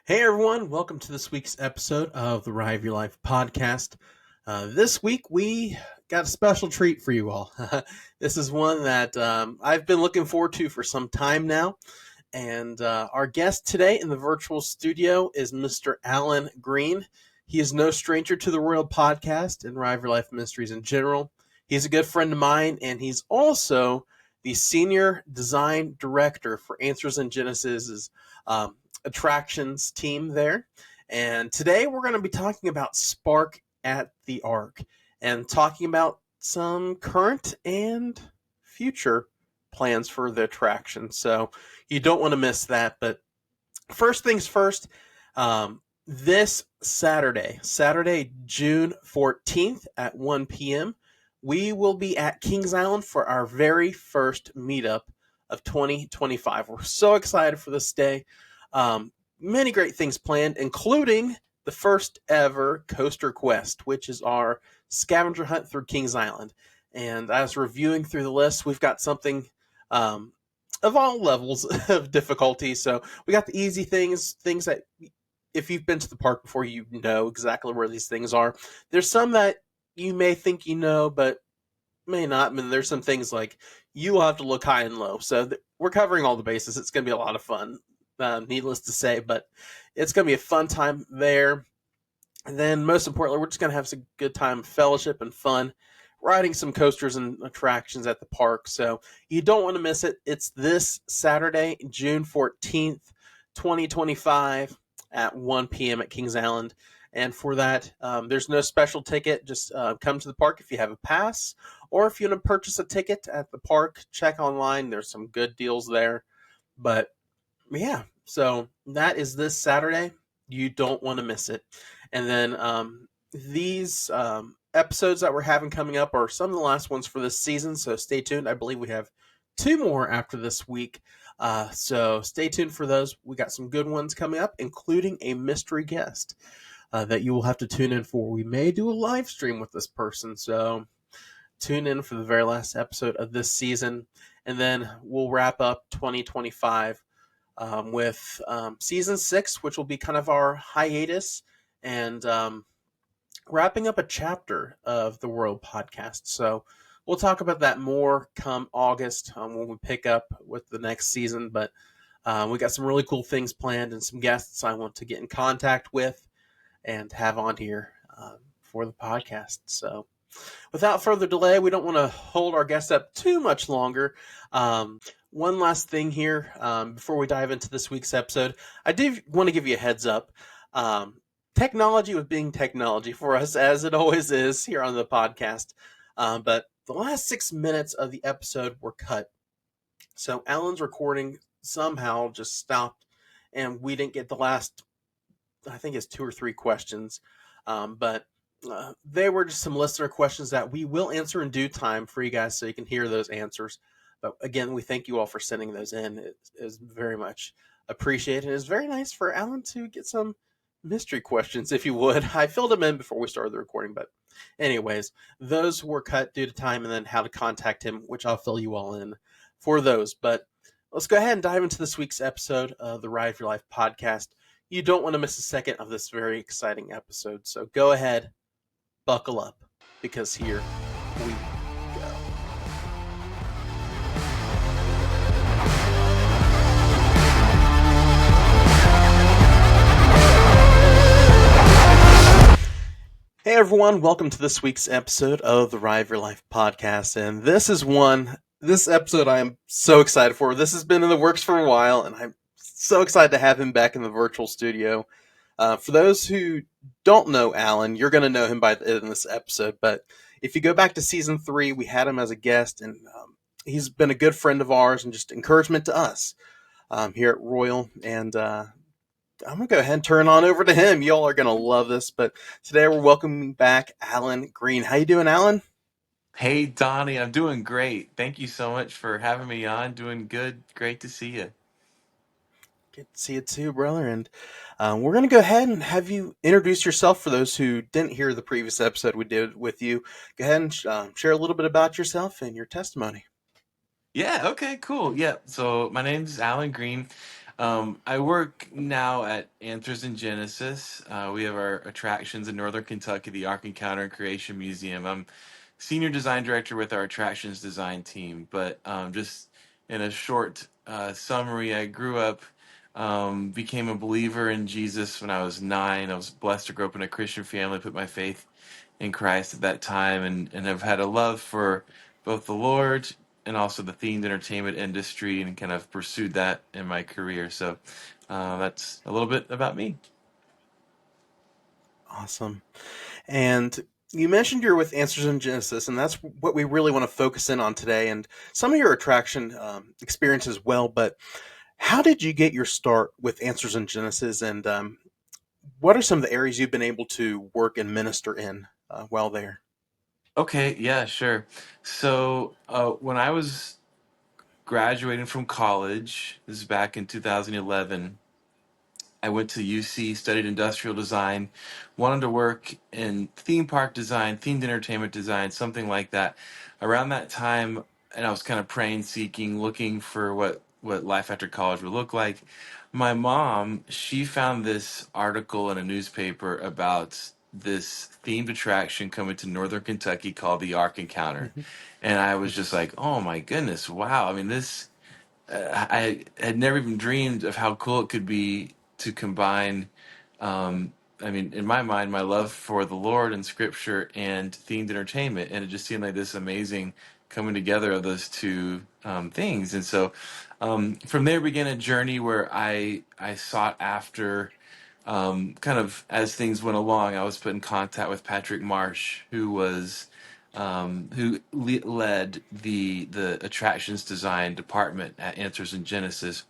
Hey everyone, welcome to this week's episode of the ROYL Podcast. This week we got a special treat for you all. This is one that I've been looking forward to for some time now. And our guest today in the virtual studio is Mr. Allen Greene. He is no stranger to the ROYL Podcast and ROYL Ministries in general. He's a good friend of mine, and he's also the Senior Design Director for Answers in Genesis' attractions team there. And today we're going to be talking about Spark at the Ark and talking about some current and future plans for the attraction. So you don't want to miss that. But first things first, this Saturday, June 14th at 1 p.m., we will be at Kings Island for our very first meetup of 2025. We're so excited for this day. Many great things planned, including the first ever Coaster Quest, which is our scavenger hunt through Kings Island. And I was reviewing through the list. We've got something of all levels of difficulty. So we got the easy things that if you've been to the park before, you know exactly where these things are. There's some that you may think you know, but may not. I mean, there's some things like you will have to look high and low. So we're covering all the bases. It's going to be a lot of fun. Needless to say, but it's going to be a fun time there. And then most importantly, we're just going to have some good time, fellowship and fun, riding some coasters and attractions at the park. So you don't want to miss it. It's this Saturday, June 14th, 2025 at 1 p.m. at Kings Island. And for that, there's no special ticket. Just come to the park if you have a pass, or if you want to purchase a ticket at the park, check online. There's some good deals there. But yeah, so that is this Saturday. You don't want to miss it. And then these episodes that we're having coming up are some of the last ones for this season, so stay tuned. I believe we have 2 more after this week, so stay tuned for those. We got some good ones coming up, including a mystery guest that you will have to tune in for. We may do a live stream with this person, so tune in for the very last episode of this season, and then we'll wrap up 2025 with season 6, which will be kind of our hiatus, and wrapping up a chapter of the ROYL Podcast. So we'll talk about that more come August when we pick up with the next season. But we got some really cool things planned and some guests I want to get in contact with and have on here for the podcast. So without further delay, we don't want to hold our guests up too much longer. One last thing here before we dive into this week's episode. I do want to give you a heads up. Technology was being technology for us, as it always is here on the podcast. But the last 6 minutes of the episode were cut. So Alan's recording somehow just stopped, and we didn't get the last, I think it's 2 or 3 questions. But they were just some listener questions that we will answer in due time for you guys so you can hear those answers. But again, we thank you all for sending those in. It is very much appreciated. It's very nice for Alan to get some mystery questions, if you would. I filled them in before we started the recording, but anyways, those were cut due to time, and then how to contact him, which I'll fill you all in for those. But let's go ahead and dive into this week's episode of the ROYL Podcast. You don't want to miss a second of this very exciting episode, so go ahead, buckle up, because here we go. Hey everyone, welcome to this week's episode of the ROYL Podcast, and this episode I am so excited for. This has been in the works for a while, and I'm so excited to have him back in the virtual studio. For those who don't know Alan, you're going to know him in this episode, but if you go back to season 3, we had him as a guest, and he's been a good friend of ours and just encouragement to us here at ROYL, and I'm going to go ahead and turn on over to him. Y'all are going to love this. But today we're welcoming back Allen Greene. How you doing, Alan? Hey, Donnie, I'm doing great. Thank you so much for having me on. Doing good. Great to see you. Good to see you too, brother. And we're going to go ahead and have you introduce yourself for those who didn't hear the previous episode we did with you. Go ahead and share a little bit about yourself and your testimony. Yeah, okay, cool. Yeah, so my name's Allen Greene. I work now at Anthers and Genesis. We have our attractions in Northern Kentucky, the Ark Encounter and Creation Museum. I'm senior design director with our attractions design team. But just in a short summary, I grew up, became a believer in Jesus when I was 9. I was blessed to grow up in a Christian family, put my faith in Christ at that time, and have had a love for both the Lord and also the themed entertainment industry, and kind of pursued that in my career. So that's a little bit about me. Awesome. And you mentioned you're with Answers in Genesis, and that's what we really want to focus in on today, and some of your attraction experience as well. But how did you get your start with Answers in Genesis, and what are some of the areas you've been able to work and minister in while there? Okay, yeah, sure. So when I was graduating from college, this is back in 2011. I went to UC, studied industrial design, wanted to work in theme park design, themed entertainment design, something like that. Around that time, and I was kind of praying, seeking, looking for what life after college would look like. My mom, she found this article in a newspaper about this themed attraction coming to Northern Kentucky called the Ark Encounter. Hmm. And I was just like, oh my goodness, wow. I mean, this I had never even dreamed of how cool it could be to combine. Um, I mean, in my mind, my love for the Lord and Scripture and themed entertainment, and it just seemed like this amazing coming together of those two things. And so, from there began a journey where I sought after. Kind of as things went along, I was put in contact with Patrick Marsh, who led the attractions design department at Answers in Genesis.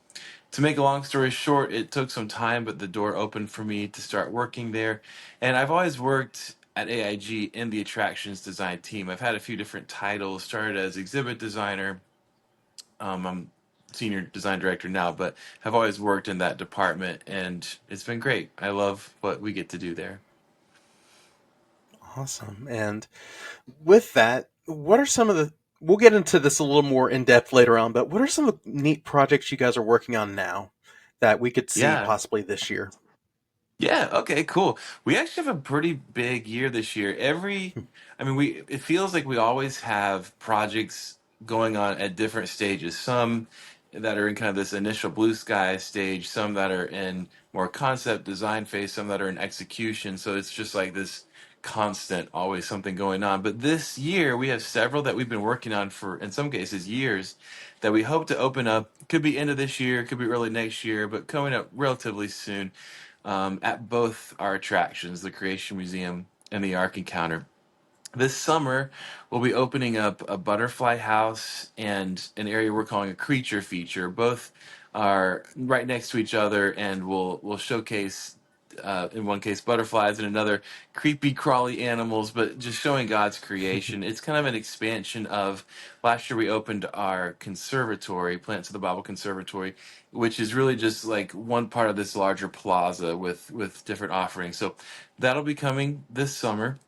To make a long story short, it took some time, but the door opened for me to start working there. And I've always worked at AIG in the attractions design team. I've had a few different titles. Started as exhibit designer. I'm senior design director now, but have always worked in that department, and it's been great. I love what we get to do there. Awesome. And with that, what are some of the we'll get into this a little more in depth later on, but what are some of the neat projects you guys are working on now that we could see Yeah. possibly this year? Yeah, okay, cool. We actually have a pretty big year this year. I mean, it feels like we always have projects going on at different stages. Some that are in kind of this initial blue sky stage, some that are in more concept design phase, some that are in execution. So it's just like this constant, always something going on. But this year, we have several that we've been working on for, in some cases, years that we hope to open up. Could be end of this year, could be early next year, but coming up relatively soon at both our attractions, the Creation Museum and the Ark Encounter. This summer, we'll be opening up a butterfly house and an area we're calling a creature feature. Both are right next to each other, and we'll showcase. In one case, butterflies, and another creepy, crawly animals, but just showing God's creation. It's kind of an expansion of last year we opened our conservatory, Plants of the Bible Conservatory, which is really just like one part of this larger plaza with different offerings. So that'll be coming this summer.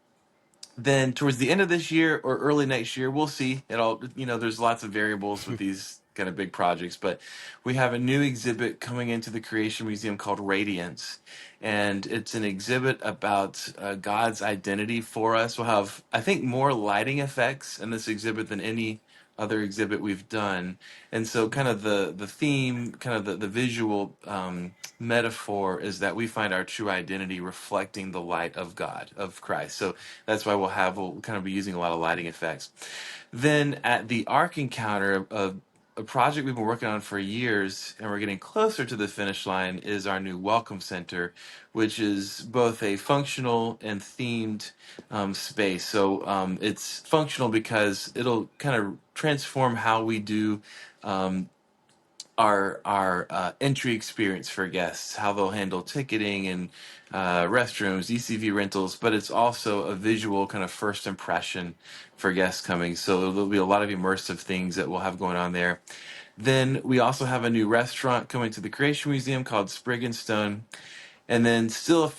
Then towards the end of this year or early next year, we'll see. It all, there's lots of variables with these kind of big projects, but we have a new exhibit coming into the Creation Museum called Radiance, and it's an exhibit about God's identity for us. We'll have, I think, more lighting effects in this exhibit than any other exhibit we've done, and so kind of the theme, kind of the visual metaphor is that we find our true identity reflecting the light of God, of Christ. So that's why we'll kind of be using a lot of lighting effects. Then at the Ark Encounter, a project we've been working on for years, and we're getting closer to the finish line, is our new Welcome Center, which is both a functional and themed space. So it's functional because it'll kind of transform how we do um, our entry experience for guests, how they'll handle ticketing and restrooms, ECV rentals, but it's also a visual kind of first impression for guests coming. So there'll be a lot of immersive things that we'll have going on there. Then we also have a new restaurant coming to the Creation Museum called Sprig and Stone. And then still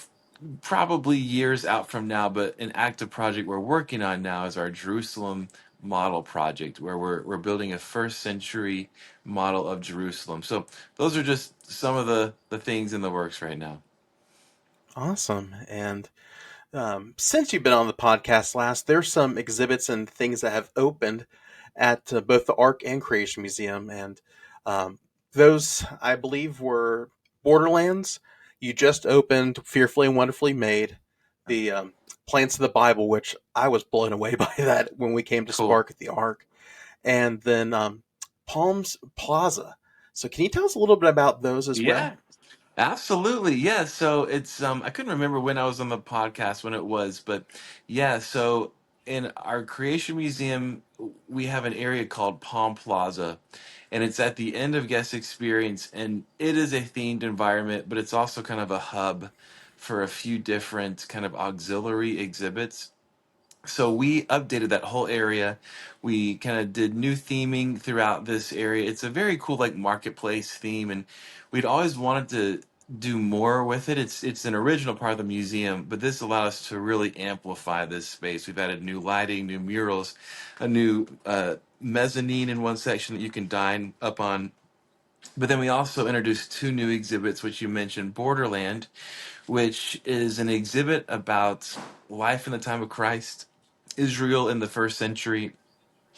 probably years out from now, but an active project we're working on now is our Jerusalem model project where we're building a first century model of Jerusalem. So those are just some of the things in the works right now. Awesome. And since you've been on the podcast last, there's some exhibits and things that have opened at both the Ark and Creation Museum, and um, those I believe were Borderlands. You just opened Fearfully and Wonderfully Made, the Plants of the Bible, which I was blown away by that when we came to Cool. Spark at the Ark, and then Palms Plaza. So, can you tell us a little bit about those as well? Yeah. Absolutely. Yeah. So it's I couldn't remember when I was on the podcast when it was, but yeah, so in our Creation Museum, we have an area called Palm Plaza, and it's at the end of guest experience, and it is a themed environment, but it's also kind of a hub for a few different kind of auxiliary exhibits. So we updated that whole area. We kind of did new theming throughout this area. It's a very cool like marketplace theme, and we'd always wanted to do more with it. It's an original part of the museum, but this allowed us to really amplify this space. We've added new lighting, new murals, a new mezzanine in one section that you can dine up on. But then we also introduced two new exhibits, which you mentioned, Borderland, which is an exhibit about life in the time of Christ, Israel in the first century,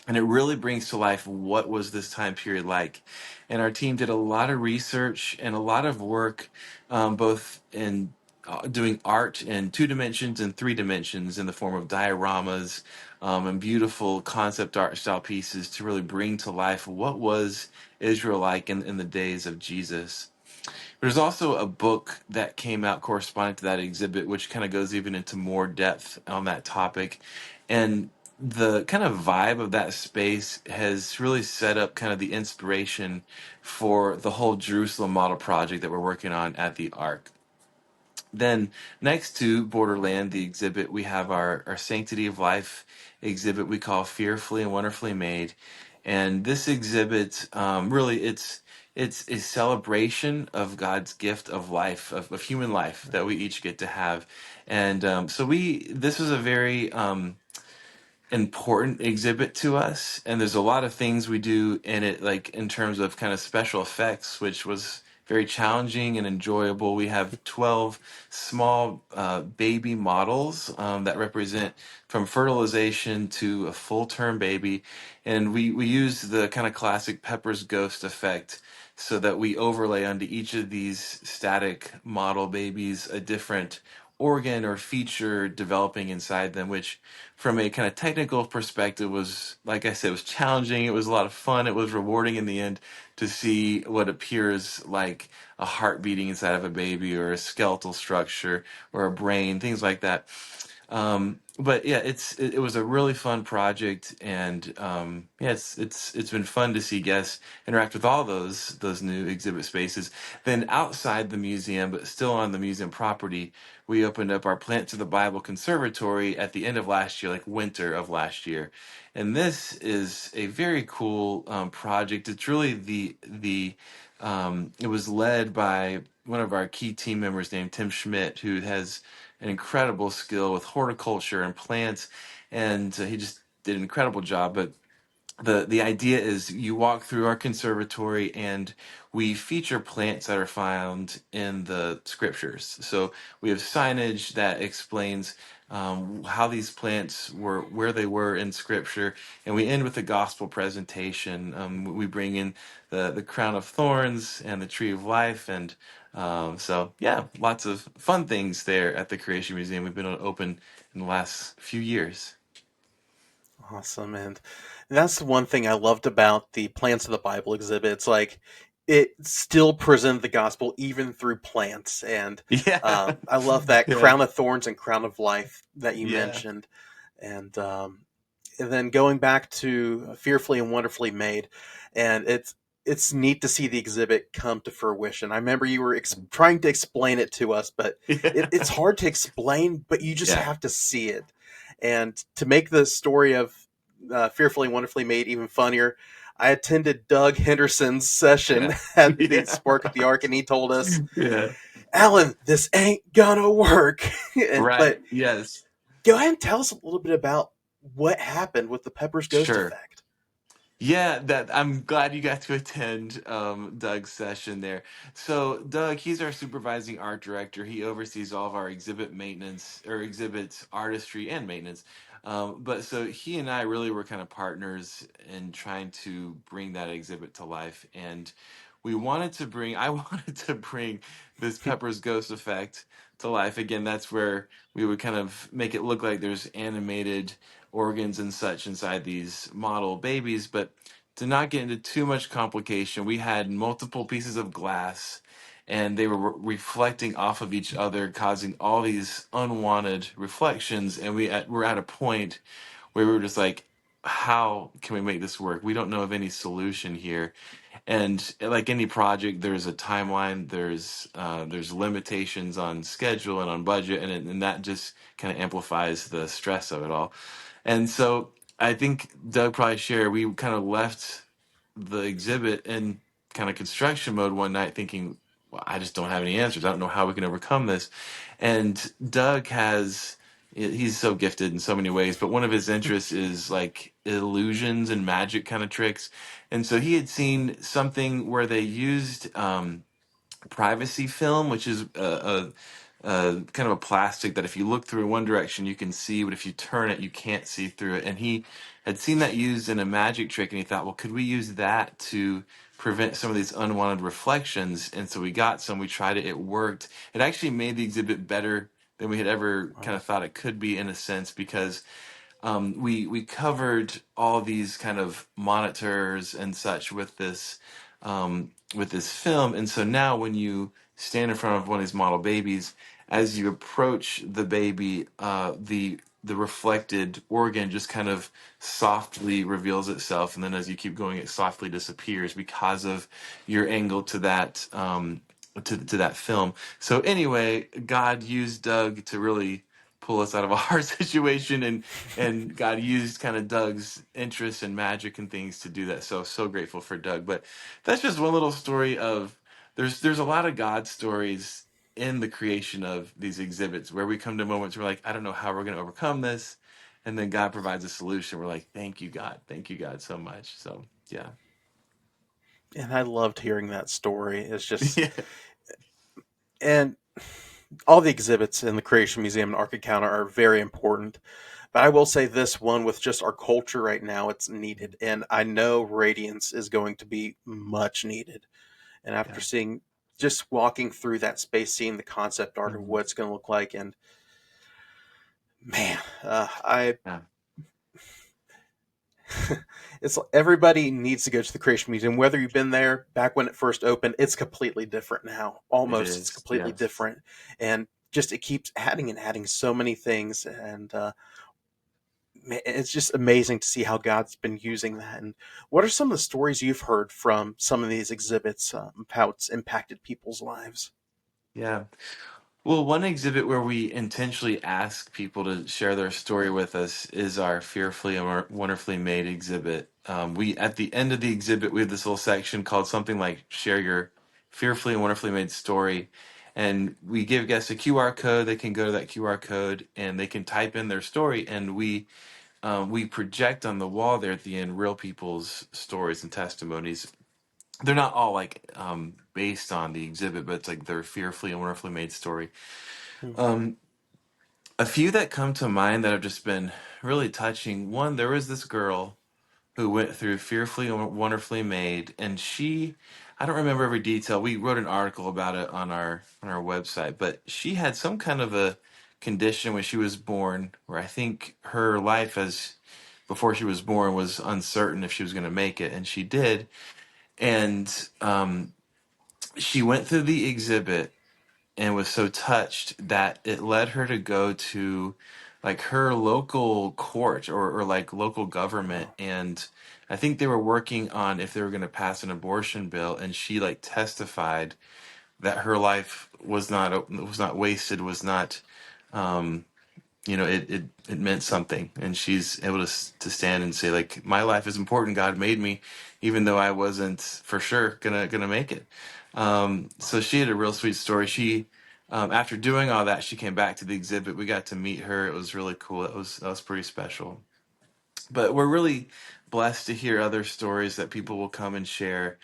and it really brings to life what was this time period like. And our team did a lot of research and a lot of work, both in doing art in 2 dimensions and 3 dimensions in the form of dioramas and beautiful concept art style pieces to really bring to life what was Israel like in the days of Jesus. There's also a book that came out corresponding to that exhibit, which kind of goes even into more depth on that topic. And the kind of vibe of that space has really set up kind of the inspiration for the whole Jerusalem model project that we're working on at the Ark. Then, next to Borderland, the exhibit, we have our Sanctity of Life exhibit we call Fearfully and Wonderfully Made. And this exhibit, really, it's a celebration of God's gift of life, of human life that we each get to have. And so this was a very important exhibit to us, and there's a lot of things we do in it, like in terms of kind of special effects, which was very challenging and enjoyable. We have 12 small baby models that represent from fertilization to a full-term baby, and we use the kind of classic Pepper's Ghost effect so that we overlay onto each of these static model babies a different organ or feature developing inside them, which from a kind of technical perspective was, like I said, was challenging. It was a lot of fun. It was rewarding in the end to see what appears like a heart beating inside of a baby or a skeletal structure or a brain, things like that. But yeah, it was a really fun project, and yeah, it's been fun to see guests interact with all those new exhibit spaces. Then outside the museum, but still on the museum property, we opened up our Plants of the Bible Conservatory at the end of last year, like winter of last year, and this is a very cool project. It's really it was led by one of our key team members named Tim Schmidt, who has an incredible skill with horticulture and plants, and he just did an incredible job. But the idea is you walk through our conservatory and we feature plants that are found in the scriptures. So we have signage that explains how these plants were, where they were in scripture, and we end with a gospel presentation. We bring in the crown of thorns and the tree of life, and so yeah, lots of fun things there at the Creation Museum. We've been open in the last few years. Awesome. And that's one thing I loved about the Plants of the Bible exhibit. It's like it still presented the gospel even through plants. And Yeah, I love that yeah, crown of thorns and crown of life that you yeah. mentioned. And then going back to Fearfully and Wonderfully Made, and it's neat to see the exhibit come to fruition. I remember you were trying to explain it to us, but it's hard to explain, but you just Yeah. have to see it. And to make the story of Fearfully and Wonderfully Made even funnier, I attended Doug Henderson's session Yeah. at the Yeah. Spark at the Ark, and he told us, Yeah. "Alan, this ain't gonna work." Right. But Yes. go ahead and tell us a little bit about what happened with the Pepper's Ghost Sure. effect. Yeah, that I'm glad you got to attend Doug's session there. So Doug, he's our supervising art director. He oversees all of our exhibit maintenance or exhibits artistry and maintenance. But so he and I really were kind of partners in trying to bring that exhibit to life. And I wanted to bring this Pepper's Ghost effect to life. Again, that's where we would kind of make it look like there's animated organs and such inside these model babies. But to not get into too much complication, we had multiple pieces of glass and they were reflecting off of each other, causing all these unwanted reflections. And we're at a point where we were just like, how can we make this work? We don't know of any solution here. And like any project, there's a timeline, there's limitations on schedule and on budget, and that just kind of amplifies the stress of it all. And so I think Doug probably shared, we kind of left the exhibit in kind of construction mode one night thinking, well, I just don't have any answers. I don't know how we can overcome this. And Doug he's so gifted in so many ways, but one of his interests is like illusions and magic kind of tricks. And so he had seen something where they used privacy film, which is kind of a plastic that if you look through in one direction you can see, but if you turn it you can't see through it. And he had seen that used in a magic trick, and he thought, well, could we use that to prevent some of these unwanted reflections? And so we got some, we tried it, it worked. It actually made the exhibit better than we had ever kind Wow. of thought it could be, in a sense, because we covered all these kind of monitors and such with this film. And so now when you stand in front of one of these model babies, as you approach the baby, the reflected organ just kind of softly reveals itself, and then as you keep going, it softly disappears because of your angle to that to that film. So anyway, God used Doug to really pull us out of a hard situation, and God used kind of Doug's interest in magic and things to do that. So grateful for Doug. But that's just one little story of there's a lot of God stories in the creation of these exhibits where we come to moments where we're like, I don't know how we're going to overcome this, and then God provides a solution. We're like, thank you God so much. So yeah. And I loved hearing that story. It's just, Yeah. and all the exhibits in the Creation Museum and Ark Encounter are very important. But I will say this one, with just our culture right now, it's needed. And I know Radiance is going to be much needed. And after Yeah. seeing, just walking through that space, seeing the concept art of Mhm. what it's going to look like, and man, I Yeah. it's everybody needs to go to the Creation Museum. Whether you've been there back when it first opened, it's completely different now. It Almost, it's is. completely Yes. different, and just it keeps adding and adding so many things, and it's just amazing to see how God's been using that. And what are some of the stories you've heard from some of these exhibits, how it's impacted people's lives? Yeah. Well, one exhibit where we intentionally ask people to share their story with us is our Fearfully and Wonderfully Made exhibit. We At the end of the exhibit, we have this little section called something like "Share Your Fearfully and Wonderfully Made Story," and we give guests a QR code. They can go to that QR code and they can type in their story, and we project on the wall there at the end real people's stories and testimonies. They're not all like based on the exhibit, but it's like their fearfully and wonderfully made story. Hmm. Um, a few that come to mind that have just been really touching. One, there was this girl who went through Fearfully and Wonderfully Made, and I don't remember every detail. We wrote an article about it on our website, but she had some kind of a condition when she was born, where I think her life as before she was born was uncertain if she was going to make it, and she did. And she went through the exhibit and was so touched that it led her to go to like her local court, or like local government. Wow. And I think they were working on if they were going to pass an abortion bill, and she like testified that her life was not wasted, was not it meant something. And she's able to stand and say, like, my life is important, God made me, even though I wasn't for sure gonna make it. So she had a real sweet story. She After doing all that, she came back to the exhibit. We got to meet her. It was really cool. That was pretty special. But we're really blessed to hear other stories that people will come and share,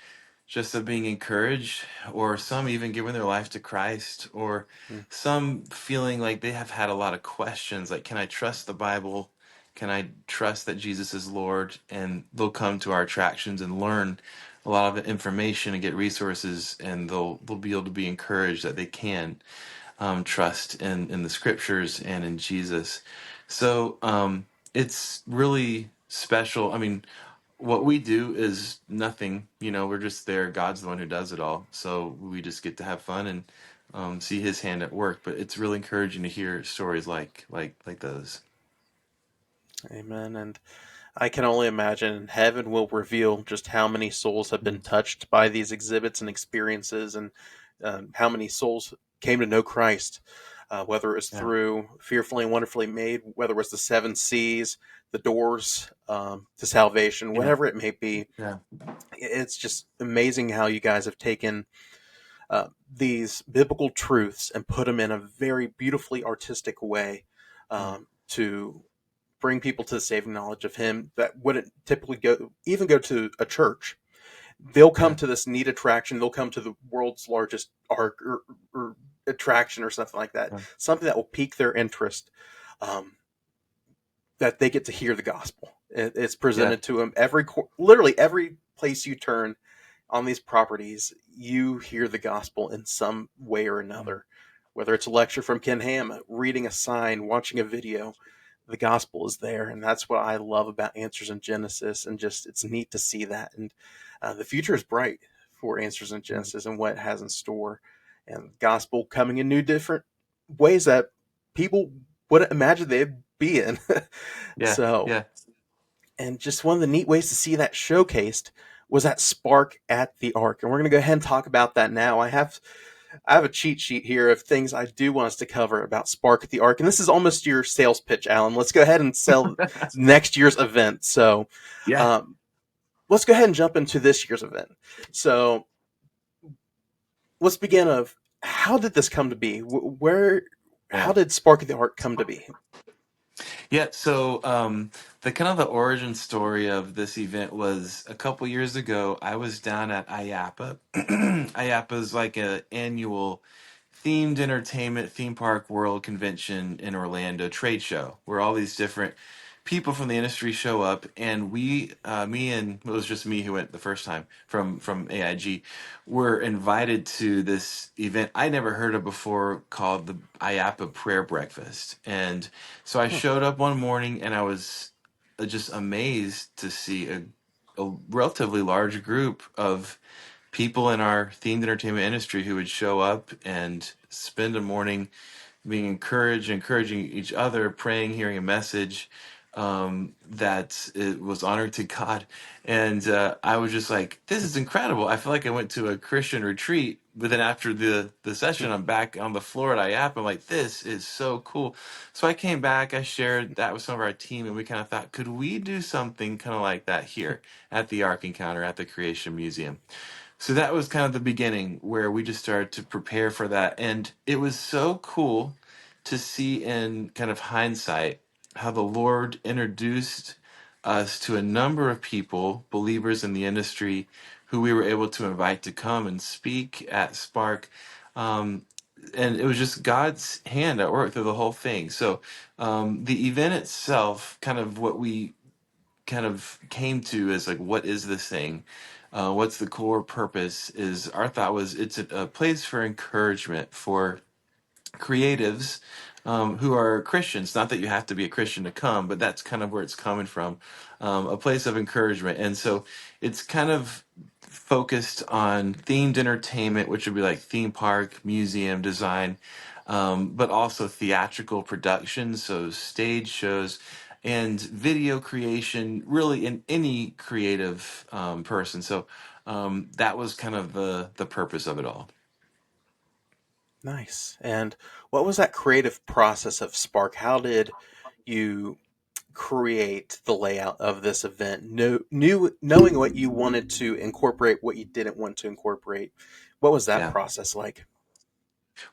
just of being encouraged, or some even giving their life to Christ, or Mm. some feeling like they have had a lot of questions, like, can I trust the Bible? Can I trust that Jesus is Lord? And they'll come to our attractions and learn a lot of information and get resources, and they'll be able to be encouraged that they can trust in the scriptures and in Jesus. So it's really special. I mean, what we do is nothing, we're just there. God's the one who does it all. So we just get to have fun and see his hand at work. But it's really encouraging to hear stories like those. Amen. And I can only imagine heaven will reveal just how many souls have been Mhm. touched by these exhibits and experiences, and how many souls came to know Christ, whether it was Yeah. through Fearfully and Wonderfully Made, whether it was the seven C's, the doors to salvation, Yeah. whatever it may be. Yeah. It's just amazing how you guys have taken these biblical truths and put them in a very beautifully artistic way Mm. to bring people to the saving knowledge of Him that wouldn't typically go to a church. They'll come Yeah. to this neat attraction. They'll come to the world's largest arc or attraction or something like that. Yeah. Something that will pique their interest. Um, that they get to hear the gospel. It's Yeah. presented to them literally every place you turn on these properties. You hear the gospel in some way or Mm. another, whether it's a lecture from Ken Ham, reading a sign, watching a video. The gospel is there, and that's what I love about Answers in Genesis. And just it's neat to see that, and the future is bright for Answers in Mm. Genesis and what it has in store, and gospel coming in new, different ways that people wouldn't imagine they'd be in. Yeah. So, Yeah. and just one of the neat ways to see that showcased was that spark at the arc. And we're going to go ahead and talk about that now. I have a cheat sheet here of things I do want us to cover about Spark at the Arc. And this is almost your sales pitch, Alan. Let's go ahead and sell next year's event. So, Yeah. um, let's go ahead and jump into this year's event. So let's begin of how did this come to be? How Yeah. did Spark at the Arc come to be? Yeah, so the kind of the origin story of this event was a couple years ago. I was down at IAPA. IAPA is like a annual themed entertainment theme park world convention in Orlando trade show where all these different people from the industry show up, and me and it was just me who went the first time from AIG, were invited to this event I never heard of before called the IAPA Prayer Breakfast. And so I Hmm. showed up one morning and I was just amazed to see a relatively large group of people in our themed entertainment industry who would show up and spend a morning being encouraged, encouraging each other, praying, hearing a message that it was honored to God. And I was just like, this is incredible. I feel like I went to a Christian retreat, but then after the session, I'm back on the floor at IAP. I'm like, this is so cool. So I came back, I shared that with some of our team, and we kind of thought, could we do something kind of like that here at the Ark Encounter at the Creation Museum? So that was kind of the beginning where we just started to prepare for that. And it was so cool to see in kind of hindsight how the Lord introduced us to a number of people, believers in the industry, who we were able to invite to come and speak at Spark. Um, and it was just God's hand at work through the whole thing. So the event itself, kind of what we kind of came to as like, what is this thing? What's the core purpose? Is our thought was it's a place for encouragement for creatives who are Christians. Not that you have to be a Christian to come, but that's kind of where it's coming from. A place of encouragement. And so it's kind of focused on themed entertainment, which would be like theme park, museum design, but also theatrical productions, so stage shows and video creation, really in any creative person. So that was kind of the purpose of it all. Nice. And what was that creative process of Spark? How did you create the layout of this event? Knowing what you wanted to incorporate, what you didn't want to incorporate. What was that Yeah. process like?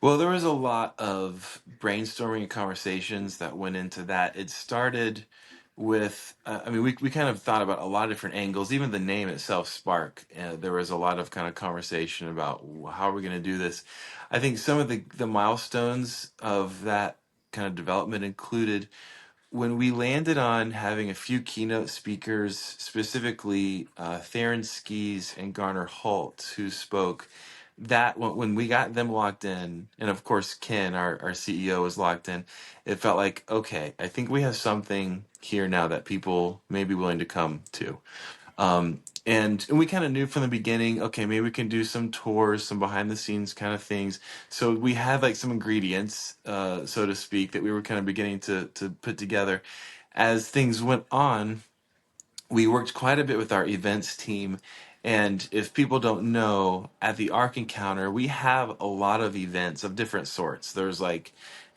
Well, there was a lot of brainstorming and conversations that went into that. It started with I mean we kind of thought about a lot of different angles, even the name itself, Spark. There was a lot of kind of conversation about how are we going to do this. I think some of the milestones of that kind of development included when we landed on having a few keynote speakers, specifically Theron Skis and Garner Holt, who spoke. That when we got them locked in, and of course Ken, our CEO, was locked in, it felt like, okay, I think we have something here now that people may be willing to come to. And we kind of knew from the beginning, okay, maybe we can do some tours, some behind the scenes kind of things. So we had like some ingredients, so to speak, that we were kind of beginning to put together. As things went on, we worked quite a bit with our events team. And if people don't know, at the Ark Encounter, we have a lot of events of different sorts. There's like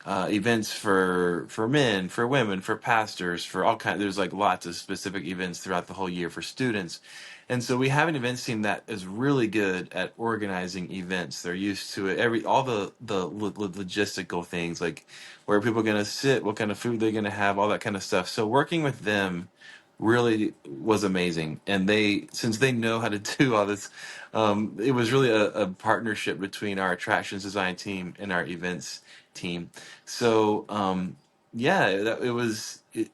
events for men, for women, for pastors, for all kinds. There's like lots of specific events throughout the whole year for students. And so we have an events team that is really good at organizing events. They're used to it. All the logistical things, like where people are going to sit, what kind of food they're going to have, all that kind of stuff. So working with them really was amazing. And since they know how to do all this, it was really a partnership between our attractions design team and our events team. So yeah, it,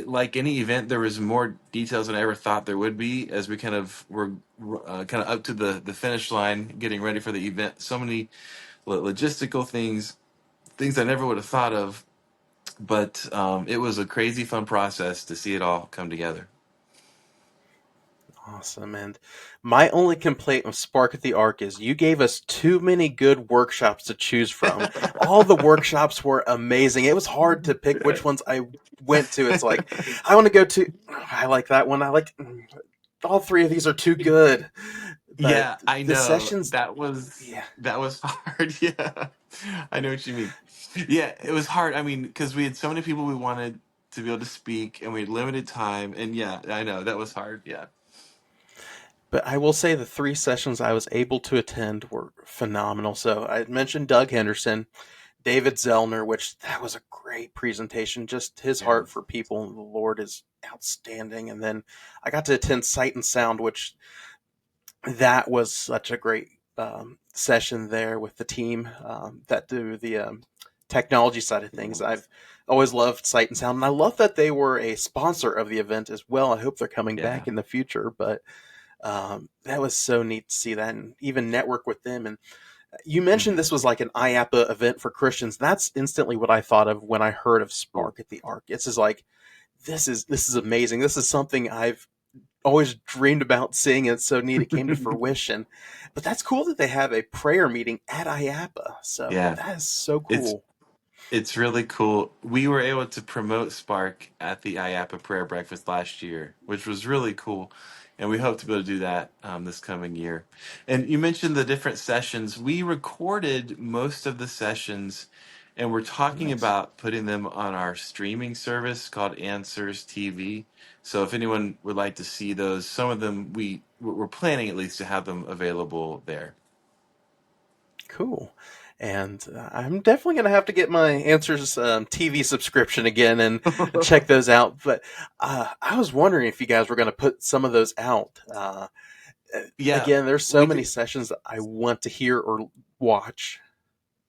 like any event, there was more details than I ever thought there would be as we kind of were kind of up to the finish line, getting ready for the event. So many logistical things I never would have thought of, but it was a crazy fun process to see it all come together. Awesome. And my only complaint with Spark at the Ark is you gave us too many good workshops to choose from. All the workshops were amazing. It was hard to pick which ones I went to. It's like, I want to go to, I like that one. I like, all three of these are too good. But Yeah, I the know. sessions, That yeah. that was hard. Yeah. I know what you mean. Yeah, it was hard. I mean, because we had so many people we wanted to be able to speak and we had limited time. And yeah, I know that was hard. Yeah. But I will say the three sessions I was able to attend were phenomenal. So I mentioned Doug Henderson, David Zellner, which that was a great presentation. Just his Yeah. heart for people and the Lord is outstanding. And then I got to attend Sight and Sound, which that was such a great session there with the team that do the technology side of things. I've always loved Sight and Sound, and I love that they were a sponsor of the event as well. I hope they're coming Yeah. back in the future, but that was so neat to see that and even network with them. And you mentioned Mhm. this was like an IAPA event for Christians. That's instantly what I thought of when I heard of Cool. Spark at the Ark. It's just like this is amazing. This is something I've always dreamed about seeing. It's so neat it came to fruition. But that's cool that they have a prayer meeting at IAPA. So Yeah. that is so It's cool. It's really cool. We were able to promote Spark at the IAPA prayer breakfast last year, which was really cool. And we hope to be able to do that this coming year. And you mentioned the different sessions. We recorded most of the sessions and we're talking Nice. about putting them on our streaming service called Answers TV. So if anyone would like to see those, some of them we're planning at least to have them available there. Cool. And I'm definitely going to have to get my Answers TV subscription again and check those out. But I was wondering if you guys were going to put some of those out. Yeah, Again, there's so we many do. sessions that I want to hear or watch.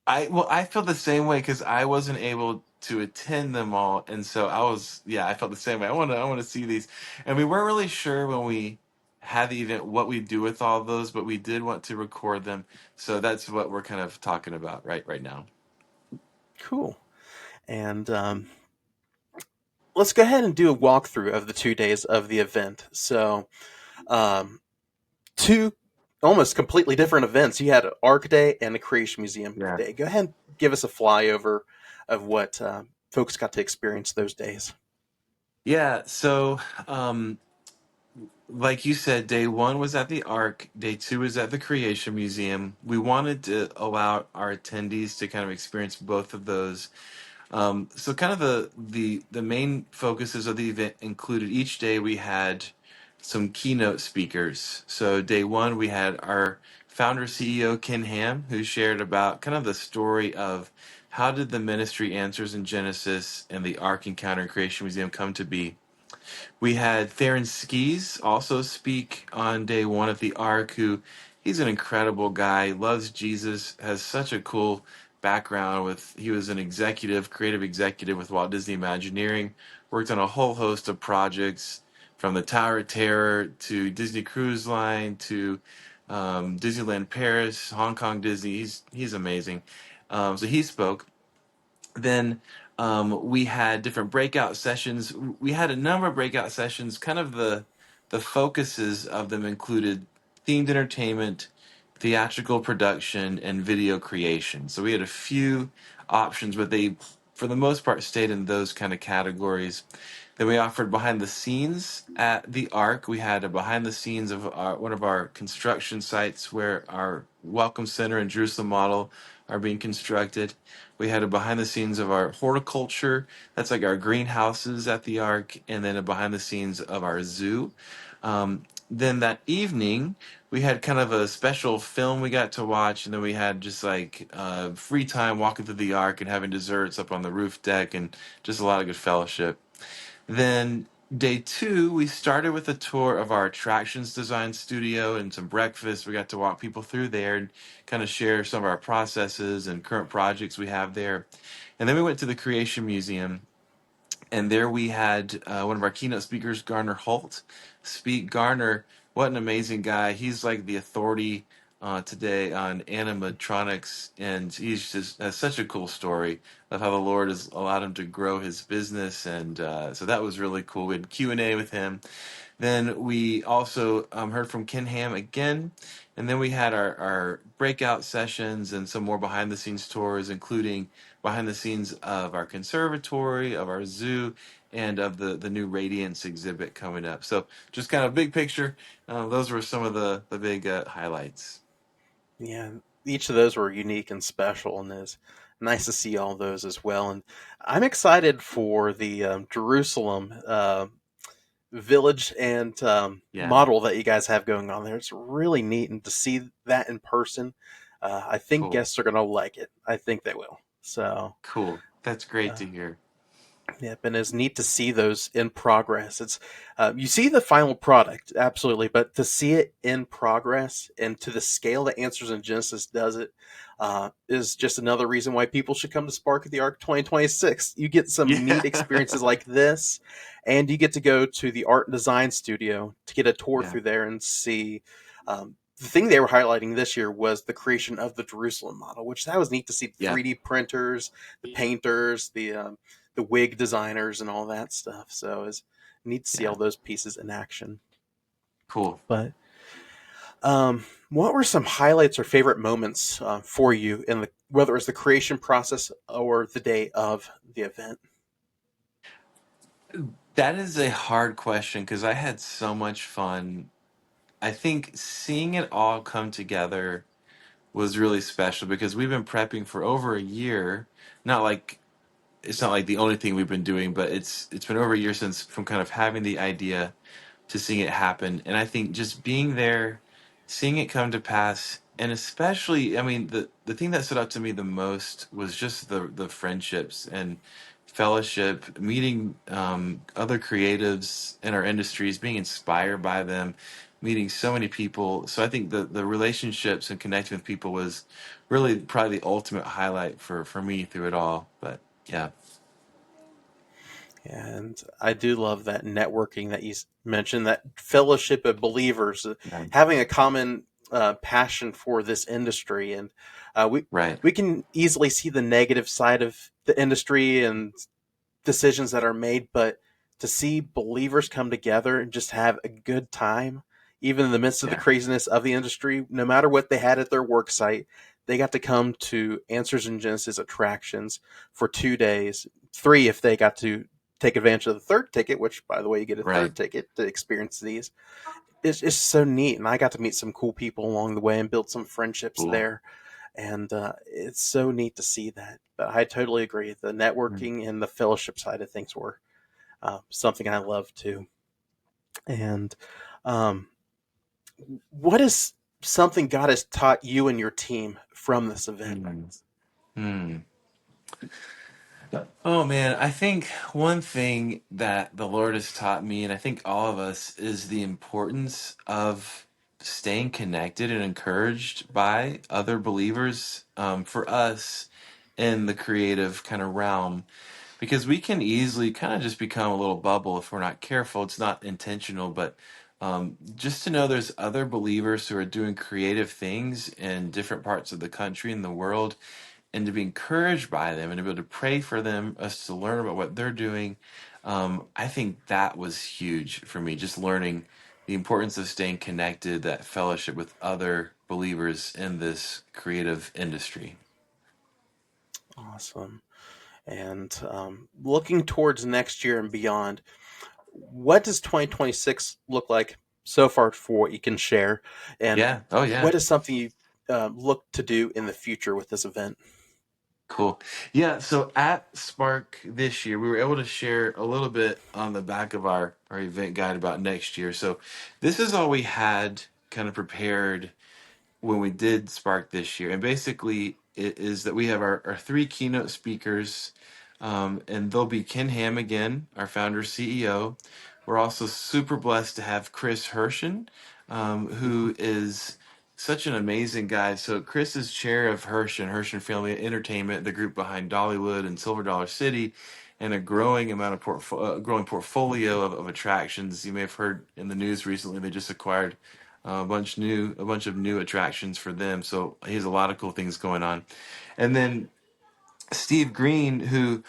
I feel the same way because I wasn't able to attend them all, and so I felt the same way. I want to see these, and we weren't really sure when we had the event what we do with all those, but we did want to record them, so that's what we're kind of talking about right now. Cool. And let's go ahead and do a walkthrough of the 2 days of the event. So, um, two almost completely different events. You had Arc Day and the Creation Museum Yeah. Day. Go ahead and give us a flyover of what folks got to experience those days. Yeah, so um, like you said, day one was at the Ark, day two was at the Creation Museum. We wanted to allow our attendees to kind of experience both of those. So kind of the main focuses of the event included each day we had some keynote speakers. So day one we had our founder CEO Ken Ham, who shared about kind of the story of how did the ministry Answers in Genesis and the Ark Encounter and Creation Museum come to be. We had Theron Skis also speak on day one at the Ark, who he's an incredible guy, loves Jesus, has such a cool background with he was an executive, creative executive with Walt Disney Imagineering, worked on a whole host of projects from the Tower of Terror to Disney Cruise Line to Disneyland Paris, Hong Kong Disney. He's amazing. So he spoke. Then we had different breakout sessions. We had a number of breakout sessions. Kind of the focuses of them included themed entertainment, theatrical production, and video creation. So we had a few options, but they, for the most part, stayed in those kind of categories. Then we offered behind the scenes at the Ark. We had a behind the scenes of one of our construction sites where our Welcome Center and Jerusalem model are being constructed. We had a behind the scenes of our horticulture. That's like our greenhouses at the Ark, and then a behind the scenes of our zoo. Then that evening, we had kind of a special film we got to watch, and then we had just like free time walking through the Ark and having desserts up on the roof deck, and just a lot of good fellowship. Then day two, we started with a tour of our attractions design studio and some breakfast. We got to walk people through there and kind of share some of our processes and current projects we have there. And then we went to the Creation Museum, and there we had one of our keynote speakers, Garner Holt, speak. Garner, what an amazing guy! He's like the authority today on animatronics, and he's just has such a cool story of how the Lord has allowed him to grow his business, and so that was really cool. We had Q&A with him. Then we also heard from Ken Ham again. And then we had our breakout sessions and some more behind the scenes tours, including behind the scenes of our conservatory, of our zoo, and of the new Radiance exhibit coming up. So just kind of big picture. Those were some of the big highlights. Yeah, each of those were unique and special, and it's nice to see all those as well. And I'm excited for the Jerusalem village and Yeah, model that you guys have going on there. It's really neat, and to see that in person, I think cool. guests are going to like it. I think they will. So, Cool. That's great uh, to hear. yep, and it's neat to see those in progress. It's you see the final product, absolutely, but to see it in progress and to the scale that Answers in Genesis does it is just another reason why people should come to Spark at the Arc 2026. You get some neat experiences Yeah. like this, and you get to go to the art and design studio to get a tour Yeah. through there and see. The thing they were highlighting this year was the creation of the Jerusalem model, which that was neat to see the Yeah. 3D printers, the painters, the wig designers and all that stuff. So it's neat to see Yeah. all those pieces in action. Cool. But what were some highlights or favorite moments for you in the whether it was the creation process or the day of the event? That is a hard question because I had so much fun. I think seeing it all come together was really special because we've been prepping for over a year. Not like it's not like the only thing we've been doing, but it's been over a year since from kind of having the idea to seeing it happen. And I think just being there, seeing it come to pass, and especially, I mean, the thing that stood out to me the most was just the friendships and fellowship, meeting other creatives in our industries, being inspired by them, meeting so many people. So I think the relationships and connecting with people was really probably the ultimate highlight for me through it all. But yeah, And I do love that networking that you mentioned, that fellowship of believers, yeah, having a common passion for this industry. And we right, we can easily see the negative side of the industry and decisions that are made, but to see believers come together and just have a good time, even in the midst of the yeah, craziness of the industry, no matter what they had at their work site, they got to come to Answers in Genesis attractions for 2 days, three if they got to take advantage of the third ticket, which, by the way, you get a right. third ticket to experience these. It's so neat, and I got to meet some cool people along the way and build some friendships Cool. there, and it's so neat to see that. But I totally agree. The Mm. networking and the fellowship side of things were something I love too. And um, what is something God has taught you and your team from this event? Mm. Mm. Oh man, I think one thing that the Lord has taught me, and I think all of us, is the importance of staying connected and encouraged by other believers, for us in the creative kind of realm, because we can easily kind of just become a little bubble if we're not careful. It's not intentional, but just to know there's other believers who are doing creative things in different parts of the country and the world, and to be encouraged by them and to be able to pray for them, us to learn about what they're doing. I think that was huge for me, just learning the importance of staying connected, that fellowship with other believers in this creative industry. Awesome. And looking towards next year and beyond, what does 2026 look like so far for what you can share? And Yeah. Oh, yeah. what is something you look to do in the future with this event? Cool. Yeah. So at Spark this year, we were able to share a little bit on the back of our event guide about next year. So this is all we had kind of prepared when we did Spark this year. And basically, it is that we have our three keynote speakers, and they'll be Ken Ham again, our founder CEO. We're also super blessed to have Chris Hershen, who is such an amazing guy. So Chris is chair of Hershen Family Entertainment, the group behind Dollywood and Silver Dollar City, and a growing amount of growing portfolio of attractions. You may have heard in the news recently they just acquired a bunch of new attractions for them. So he has a lot of cool things going on. And then Steve Greene, who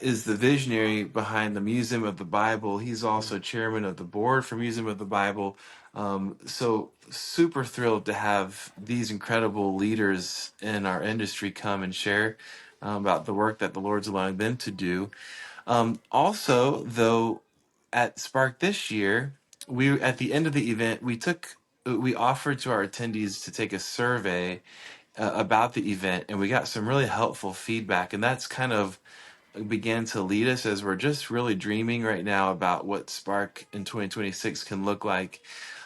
is the visionary behind the Museum of the Bible, he's also chairman of the board for Museum of the Bible. So super thrilled to have these incredible leaders in our industry come and share about the work that the Lord's allowing them to do. Also, though, at Spark this year, we at the end of the event we offered to our attendees to take a survey about the event, and we got some really helpful feedback, and that's kind of began to lead us as we're just really dreaming right now about what Spark in 2026 can look like.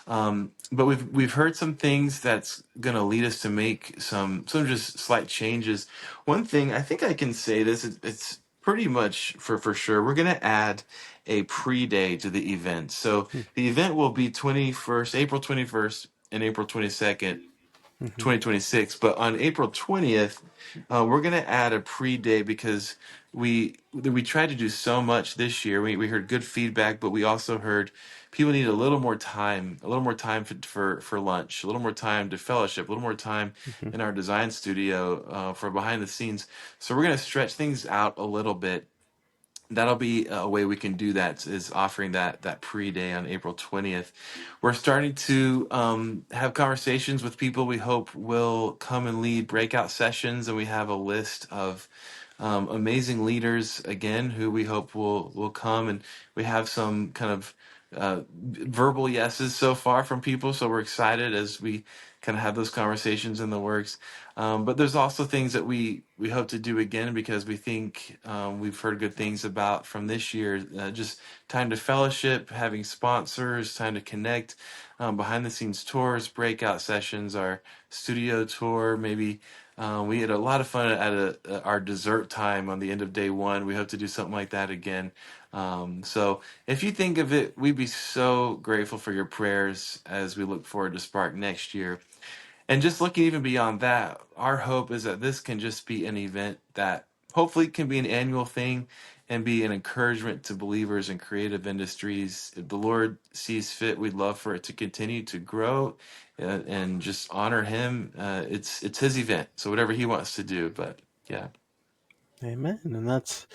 But we've heard some things that's going to lead us to make some just slight changes. One thing I think I can say this, it's pretty much for sure. We're going to add a pre-day to the event. So the event will be April 21st and April 22nd, Mm-hmm. 2026. But on April 20th, we're going to add a pre-day because we tried to do so much this year. We heard good feedback, but we also heard people need a little more time for lunch, a little more time to fellowship, a little more time Mm-hmm. in our design studio for behind the scenes. So we're going to stretch things out a little bit. That'll be a way we can do that, is offering that pre-day on April 20th. We're starting to have conversations with people we hope will come and lead breakout sessions, and we have a list of amazing leaders again who we hope will come, and we have some kind of verbal yeses so far from people, so we're excited as we kind of have those conversations in the works. But there's also things that we hope to do again because we think we've heard good things about from this year. Just time to fellowship, having sponsors, time to connect, behind the scenes tours, breakout sessions, our studio tour. Maybe we had a lot of fun at our dessert time on the end of day one. We hope to do something like that again. So if you think of it, we'd be so grateful for your prayers as we look forward to Spark next year. And just looking even beyond that, our hope is that this can just be an event that hopefully can be an annual thing and be an encouragement to believers in creative industries. If the Lord sees fit, we'd love for it to continue to grow and just honor Him. It's His event, so whatever He wants to do. But yeah, Amen. And that's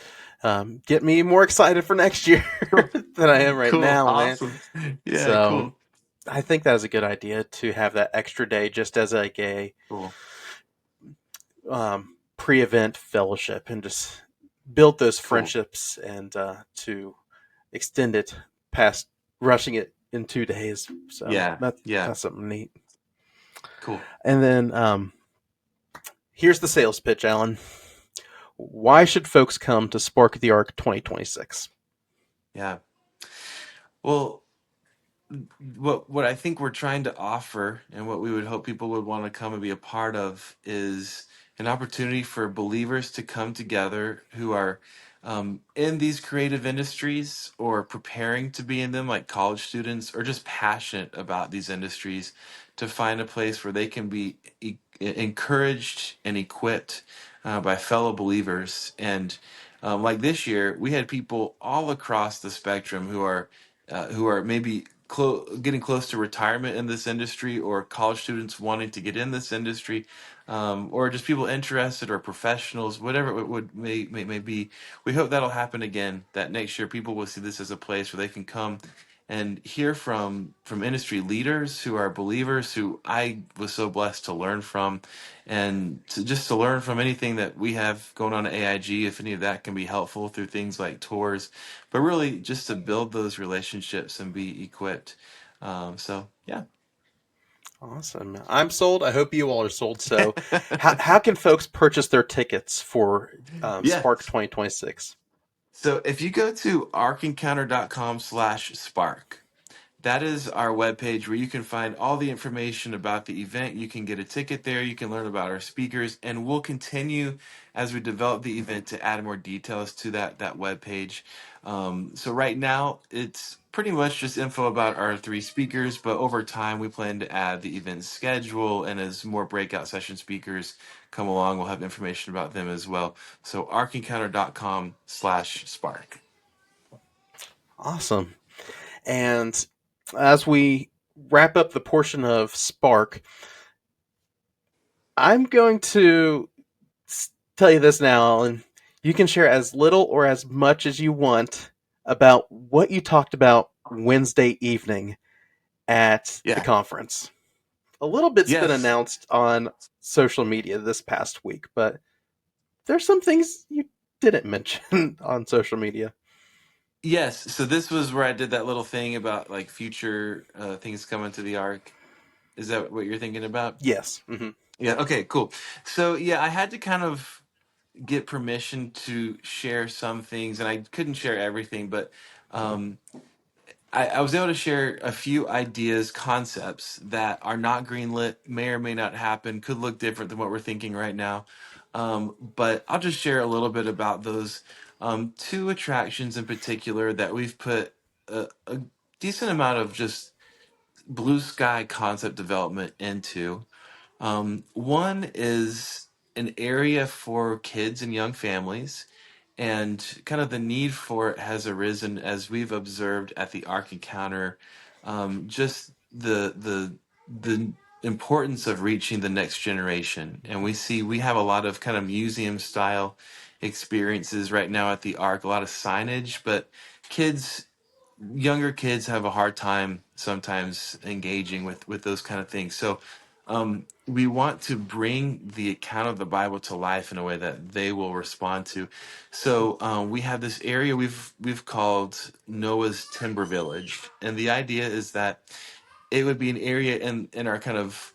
get me more excited for next year cool, than I am right cool, now, man. awesome, yeah, So cool, I think that is a good idea to have that extra day just as like a cool, pre-event fellowship and just build those cool. friendships and to extend it past rushing it in 2 days. So Yeah, yeah, that's something neat. cool. And then here's the sales pitch, Alan. Why should folks come to Spark the Arc 2026? Yeah. Well, what I think we're trying to offer and what we would hope people would want to come and be a part of is an opportunity for believers to come together who are in these creative industries or preparing to be in them, like college students, or just passionate about these industries, to find a place where they can be encouraged and equipped by fellow believers. And like this year, we had people all across the spectrum who are maybe getting close to retirement in this industry, or college students wanting to get in this industry, or just people interested, or professionals, whatever it may be. We hope that'll happen again. That next year, people will see this as a place where they can come and hear from industry leaders who are believers, who I was so blessed to learn from, and just to learn from anything that we have going on at AIG, if any of that can be helpful through things like tours, but really just to build those relationships and be equipped. So yeah. Awesome. I'm sold. I hope you all are sold. So, how can folks purchase their tickets for Yeah. Spark 2026? So if you go to arkencounter.com/spark, that is our webpage where you can find all the information about the event. You can get a ticket there. You can learn about our speakers, and we'll continue as we develop the event to add more details to that webpage. So right now, it's pretty much just info about our three speakers, but over time, we plan to add the event schedule, and as more breakout session speakers come along, we'll have information about them as well. So arkencounter.com/spark. Awesome. And as we wrap up the portion of Spark, I'm going to tell you this now, Alan. You can share as little or as much as you want about what you talked about Wednesday evening at the Yeah. conference. A little bit's been Yes. announced on social media this past week, but there's some things you didn't mention on social media. Yes, so this was where I did that little thing about like future things coming to the arc. Is that what you're thinking about? Yes. Hmm. Yeah, okay, cool. So yeah, I had to kind of get permission to share some things, and I couldn't share everything, but um, I was able to share a few ideas, concepts that are not greenlit, may or may not happen, could look different than what we're thinking right now. But I'll just share a little bit about those two attractions in particular that we've put a decent amount of just blue sky concept development into. One is an area for kids and young families, and kind of the need for it has arisen as we've observed at the Ark Encounter. Just the importance of reaching the next generation, and we have a lot of kind of museum style experiences right now at the Ark, a lot of signage, but kids younger kids have a hard time sometimes engaging with those kind of things. So we want to bring the account of the Bible to life in a way that they will respond to. So we have this area we've called Noah's Timber Village, and the idea is that it would be an area in our kind of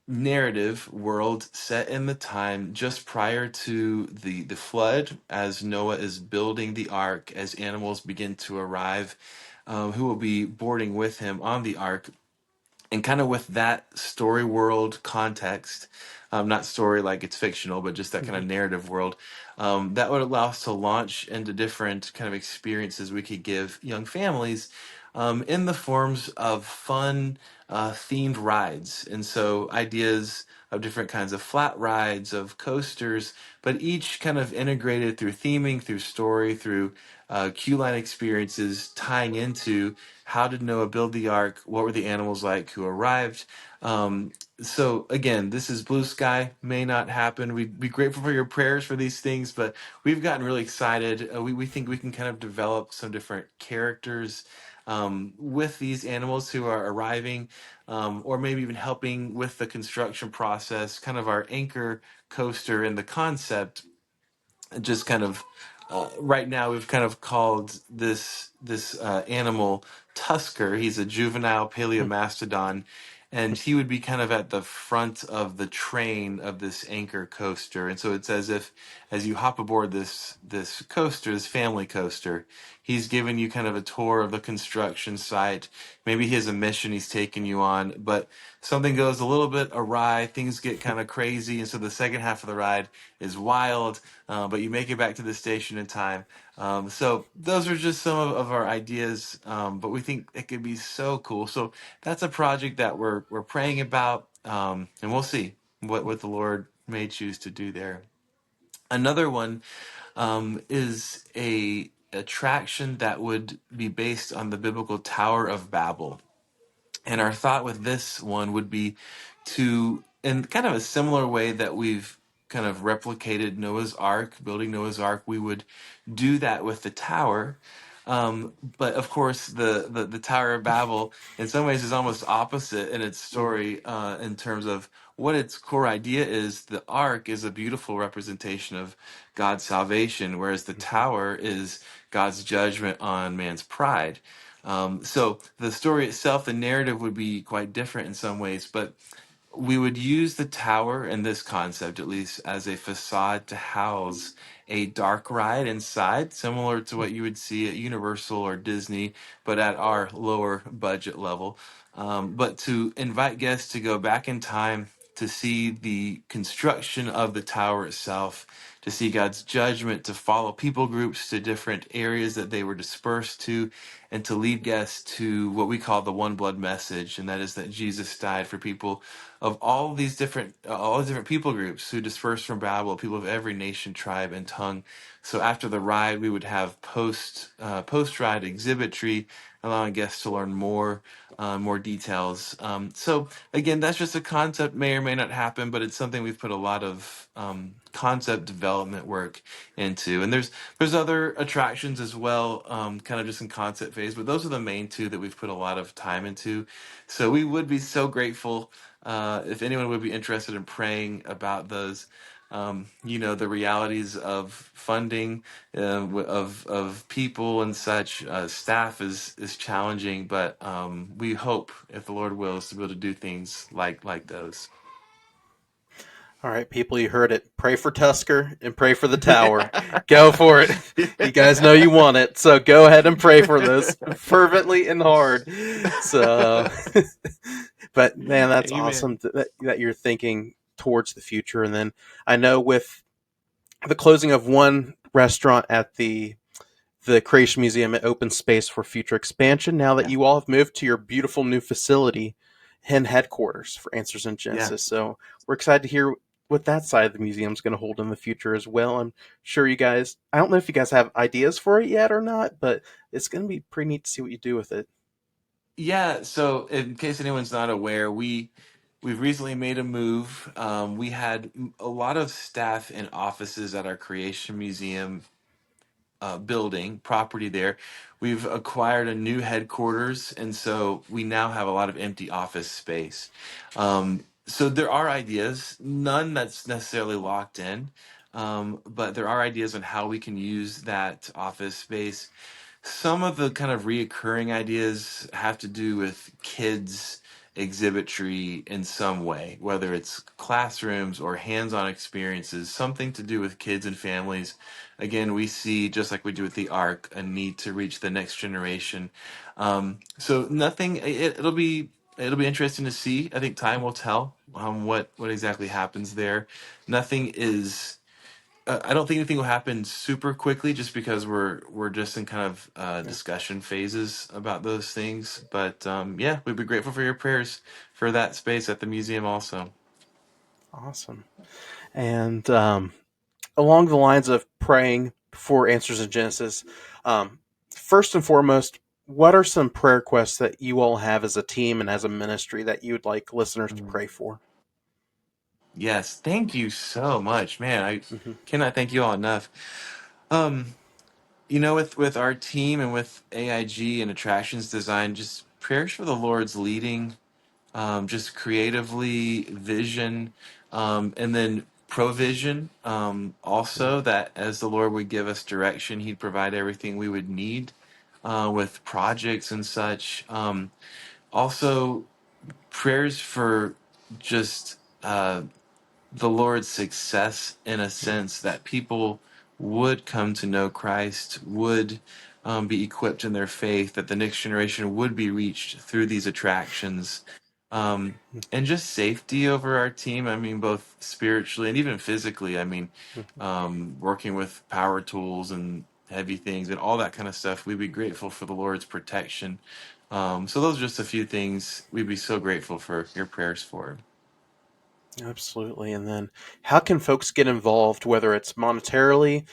narrative world set in the time just prior to the flood, as Noah is building the ark, as animals begin to arrive, who will be boarding with him on the ark, and kind of with that story world context, not story like it's fictional, but just that kind of Hmm. narrative world, that would allow us to launch into different kind of experiences we could give young families, in the forms of fun themed rides. And so ideas of different kinds of flat rides, of coasters, but each kind of integrated through theming, through story, through queue line experiences, tying into how did Noah build the ark? What were the animals like who arrived? So again, this is blue sky, may not happen. We'd be grateful for your prayers for these things, but we've gotten really excited. We think we can kind of develop some different characters with these animals who are arriving, or maybe even helping with the construction process, kind of our anchor coaster in the concept. Just kind of right now we've kind of called this animal Tusker. He's a juvenile paleomastodon, and he would be kind of at the front of the train of this anchor coaster. And so it's as if as you hop aboard this coaster, this family coaster, he's giving you kind of a tour of the construction site. Maybe he has a mission he's taking you on, but something goes a little bit awry, things get kind of crazy, and so the second half of the ride is wild, but you make it back to the station in time. So those are just some of our ideas, but we think it could be so cool. So that's a project that we're praying about, and we'll see what the Lord may choose to do there. Another one is a attraction that would be based on the biblical Tower of Babel. And our thought with this one would be to, in kind of a similar way that we've kind of replicated Noah's Ark, building Noah's Ark, we would do that with the tower. But of course, the Tower of Babel, in some ways, is almost opposite in its story in terms of what its core idea is. The Ark is a beautiful representation of God's salvation, whereas the tower is God's judgment on man's pride. So the story itself, the narrative would be quite different in some ways, but we would use the tower and this concept, at least, as a facade to house a dark ride inside, similar to what you would see at Universal or Disney, but at our lower budget level. But to invite guests to go back in time to see the construction of the tower itself, to see God's judgment, to follow people groups to different areas that they were dispersed to, and to lead guests to what we call the one blood message, and that is that Jesus died for people of all these different people groups who dispersed from Babel, people of every nation, tribe, and tongue. So after the ride, we would have post ride exhibitry, allowing guests to learn more details. So again, that's just a concept, may or may not happen, but it's something we've put a lot of concept development work into. And there's other attractions as well, kind of just in concept phase, but those are the main two that we've put a lot of time into. So we would be so grateful if anyone would be interested in praying about those. The realities of funding, of people and such. Staff is challenging, but we hope, if the Lord wills, to be able to do things like those. All right, people, you heard it. Pray for Tusker and pray for the tower. Go for it. You guys know you want it, so go ahead and pray for this fervently and hard. So, but man, that's Amen. awesome that you're thinking towards the future. And then I know with the closing of one restaurant at the Creation Museum, it opens space for future expansion. Now that Yeah. you all have moved to your beautiful new facility and headquarters for Answers in Yeah. Genesis, so we're excited to hear what that side of the museum is going to hold in the future as well. I'm sure you guys, I don't know if you guys have ideas for it yet or not, but it's going to be pretty neat to see what you do with it. Yeah, so in case anyone's not aware, we've recently made a move. We had a lot of staff and offices at our Creation Museum building property there. We've acquired a new headquarters, and so we now have a lot of empty office space. So there are ideas, none that's necessarily locked in, but there are ideas on how we can use that office space. Some of the kind of reoccurring ideas have to do with kids exhibitry in some way, whether it's classrooms or hands-on experiences, something to do with kids and families. Again, we see, just like we do with the Ark, a need to reach the next generation. So nothing. It'll be interesting to see. I think time will tell what exactly happens there. Nothing is I don't think anything will happen super quickly, just because we're just in kind of Yeah, discussion phases about those things. But yeah, we'd be grateful for your prayers for that space at the museum also. awesome. And along the lines of praying for Answers in Genesis, um, first and foremost, what are some prayer requests that you all have as a team and as a ministry that you would like listeners to Mm. pray for? Yes, thank you so much, man. I Hmm. cannot thank you all enough. Um, with our team and with AIG and attractions design, just prayers for the Lord's leading, just creatively, vision, and then provision. Also, that as the Lord would give us direction, He'd provide everything we would need with projects and such. Also, prayers for just the Lord's success, in a sense that people would come to know Christ, would be equipped in their faith, that the next generation would be reached through these attractions, um, and just safety over our team. I mean, both spiritually and even physically. I mean, working with power tools and heavy things and all that kind of stuff, we'd be grateful for the Lord's protection. So those are just a few things we'd be so grateful for your prayers for. Absolutely. And then how can folks get involved, whether it's monetarily,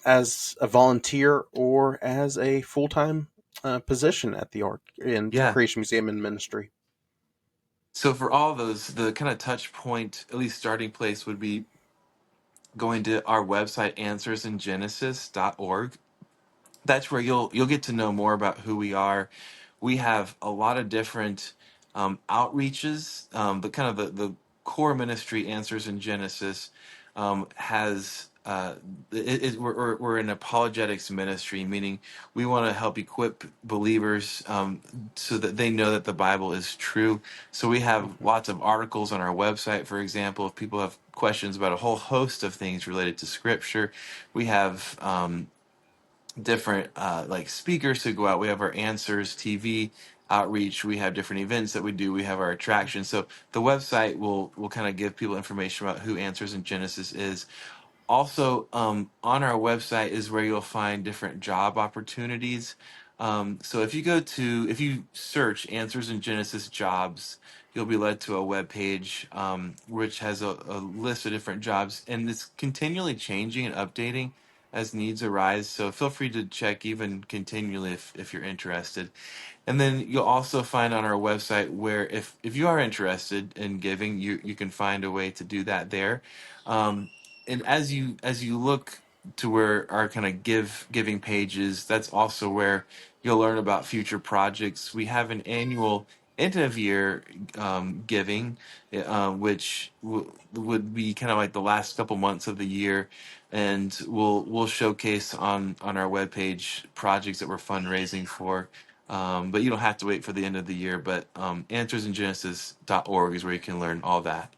as a volunteer, or as a full time position at the Art and Yeah. Creation Museum and Ministry? So for all those, the kind of touch point, at least starting place, would be going to our website, answersandgenesis.org. That's where you'll get to know more about who we are. We have a lot of different outreaches. The kind of the core ministry, Answers in Genesis, has we're an apologetics ministry, meaning we want to help equip believers so that they know that the Bible is true. So we have Hmm. lots of articles on our website, for example, if people have questions about a whole host of things related to Scripture. We have different like speakers who go out. We have our Answers TV outreach. We have different events that we do. We have our attractions. So the website will kind of give people information about who Answers in Genesis is. Also, on our website is where you'll find different job opportunities. So if you search Answers in Genesis jobs, you'll be led to a web page which has a list of different jobs, and it's continually changing and updating as needs arise. So feel free to check even continually if you're interested. And then you'll also find on our website where if you are interested in giving, you can find a way to do that there. Um, and as you look to where our kind of giving pages, that's also where you'll learn about future projects. We have an annual end of year giving, which would be kind of like the last couple months of the year, and we'll showcase on our webpage projects that we're fundraising for. But you don't have to wait for the end of the year. But answersingenesis.org is where you can learn all that.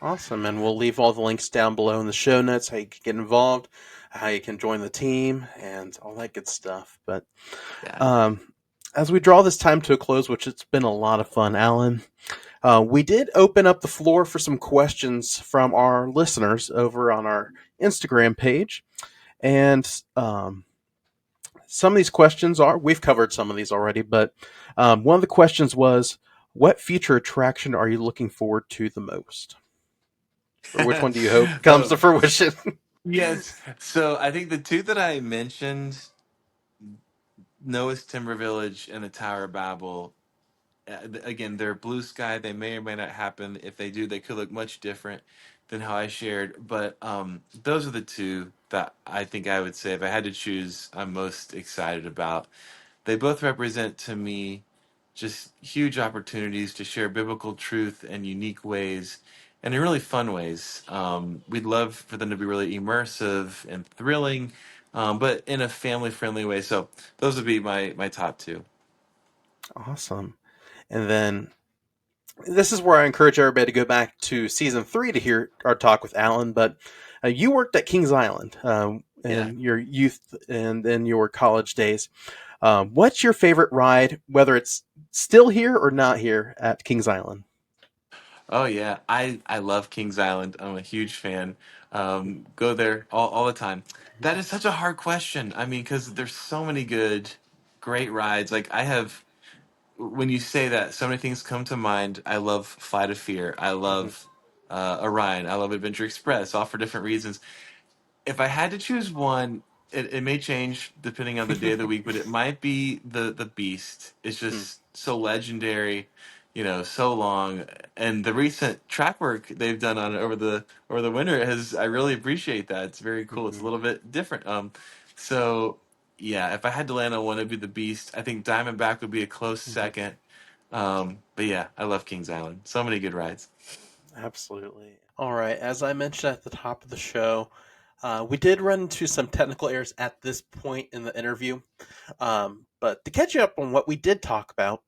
Awesome. And we'll leave all the links down below in the show notes, how you can get involved, how you can join the team, and all that good stuff. But Yeah. um, as we draw this time to a close, which it's been a lot of fun, Alan, we did open up the floor for some questions from our listeners over on our Instagram page. And some of these questions we've covered some of these already, but one of the questions was, what future attraction are you looking forward to the most? Or which one do you hope comes Oh, to fruition? yes. So I think the two that I mentioned, Noah's Timber Village and the Tower of Babel, again, they're blue sky. They may or may not happen. If they do, they could look much different than how I shared. But those are the two that I think I would say, if I had to choose, I'm most excited about. They both represent to me just huge opportunities to share biblical truth in unique ways and in really fun ways. We'd love for them to be really immersive and thrilling, but in a family friendly way. So those would be my top two. Awesome. And then this is where I encourage everybody to go back to season 3 to hear our talk with Alan. But you worked at Kings Island Yeah. in your youth and in your college days. What's your favorite ride, whether it's still here or not here at Kings Island? Oh yeah, I love Kings Island. I'm a huge fan. Go there all the time. That is such a hard question. I mean, because there's so many great rides. Like I have, when you say that, so many things come to mind. I love Flight of Fear. I Mhm. love Orion. I love Adventure Express, all for different reasons. If I had to choose one, it may change depending on the day of the week, but it might be the Beast. It's Hmm. just so legendary, so long, and the recent track work they've done on it over the winter has I really appreciate that. It's very cool. It's a Mhm. little bit different. So yeah, if I had to land on one, it'd be the Beast. I think Diamondback would be a close Mhm. second. But yeah, I love Kings Island. So many good rides. Absolutely. All right. As I mentioned at the top of the show, we did run into some technical errors at this point in the interview. But to catch you up on what we did talk about,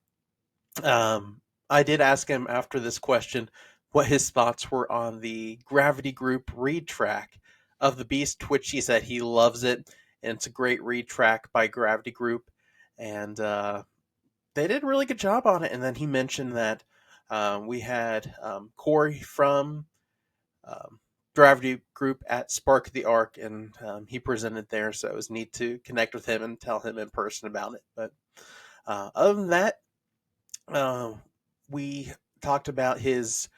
I did ask him after this question what his thoughts were on the Gravity Group read track of the Beast, which he said he loves it, and it's a great read track by Gravity Group, and they did a really good job on it. And then he mentioned that we had Corey from um, Gravity Group at Spark the Arc, and he presented there, so it was neat to connect with him and tell him in person about it. But other than that, uh, we talked about his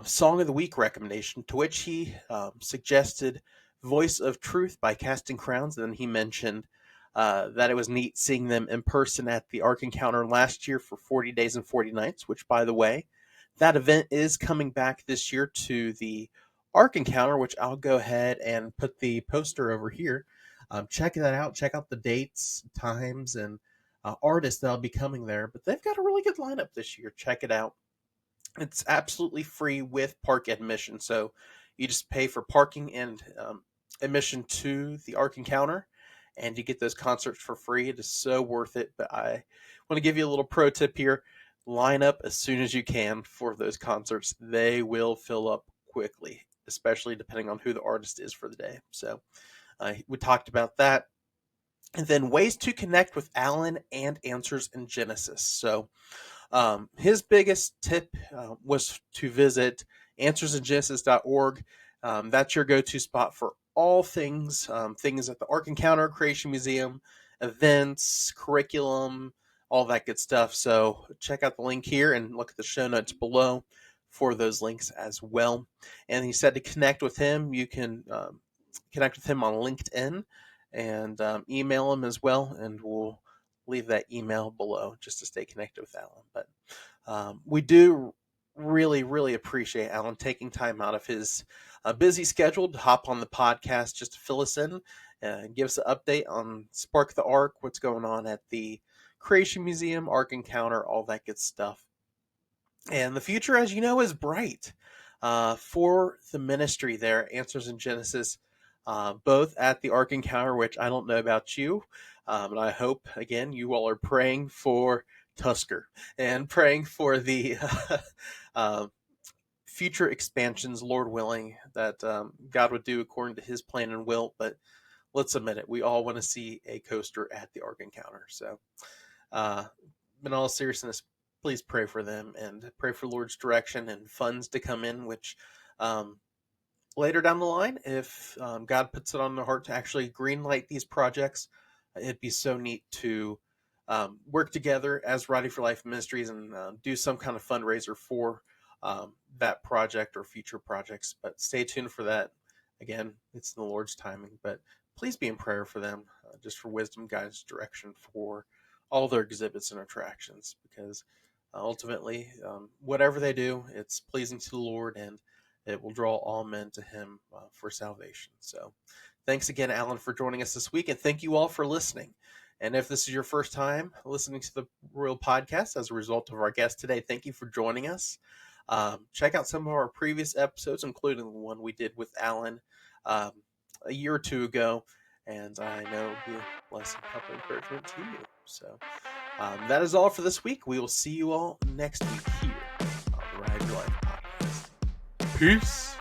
Song of the Week recommendation, to which he suggested Voice of Truth by Casting Crowns. And then he mentioned that it was neat seeing them in person at the Ark Encounter last year for 40 Days and 40 Nights, which, by the way, that event is coming back this year to the Ark Encounter, which I'll go ahead and put the poster over here. Check that out. Check out the dates, times, and artists that'll be coming there. But they've got a really good lineup this year. Check it out. It's absolutely free with park admission. So you just pay for parking and admission to the Ark Encounter, and you get those concerts for free. It is so worth it. But I want to give you a little pro tip here. Line up as soon as you can for those concerts. They will fill up quickly, especially depending on who the artist is for the day. So we talked about that. And then ways to connect with Allen and Answers in Genesis. So his biggest tip was to visit answersingenesis.org. That's your go-to spot for all things at the Ark Encounter, Creation Museum, events, curriculum, all that good stuff. So check out the link here and look at the show notes below for those links as well. And he said to connect with him, you can connect with him on LinkedIn and email him as well, and we'll leave that email below just to stay connected with Alan. But we do really, really appreciate Alan taking time out of his busy schedule to hop on the podcast just to fill us in and give us an update on Spark the Ark, what's going on at the Creation Museum, Ark Encounter, all that good stuff. And the future, as you know, is bright for the ministry there, Answers in Genesis, both at the Ark Encounter, which I don't know about you, and I hope, again, you all are praying for Tusker and praying for the future expansions, Lord willing, that God would do according to his plan and will. But let's admit it, we all want to see a coaster at the Ark Encounter. So in all seriousness, please pray for them and pray for Lord's direction and funds to come in, which later down the line, if God puts it on their heart to actually greenlight these projects, it'd be so neat to work together as Ready for Life Ministries and do some kind of fundraiser for that project or future projects. But stay tuned for that. Again, it's in the Lord's timing, but please be in prayer for them, just for wisdom, guidance, direction for all their exhibits and attractions, because ultimately, whatever they do, it's pleasing to the Lord, and it will draw all men to him for salvation. So thanks again, Alan, for joining us this week, and thank you all for listening. And if this is your first time listening to the ROYL Podcast as a result of our guest today, thank you for joining us. Check out some of our previous episodes, including the one we did with Alan a year or two ago, and I know it'll be a blessing, help, and encouragement to you. So that is all for this week. We will see you all next week here on the Ride Your Life Podcast. Peace.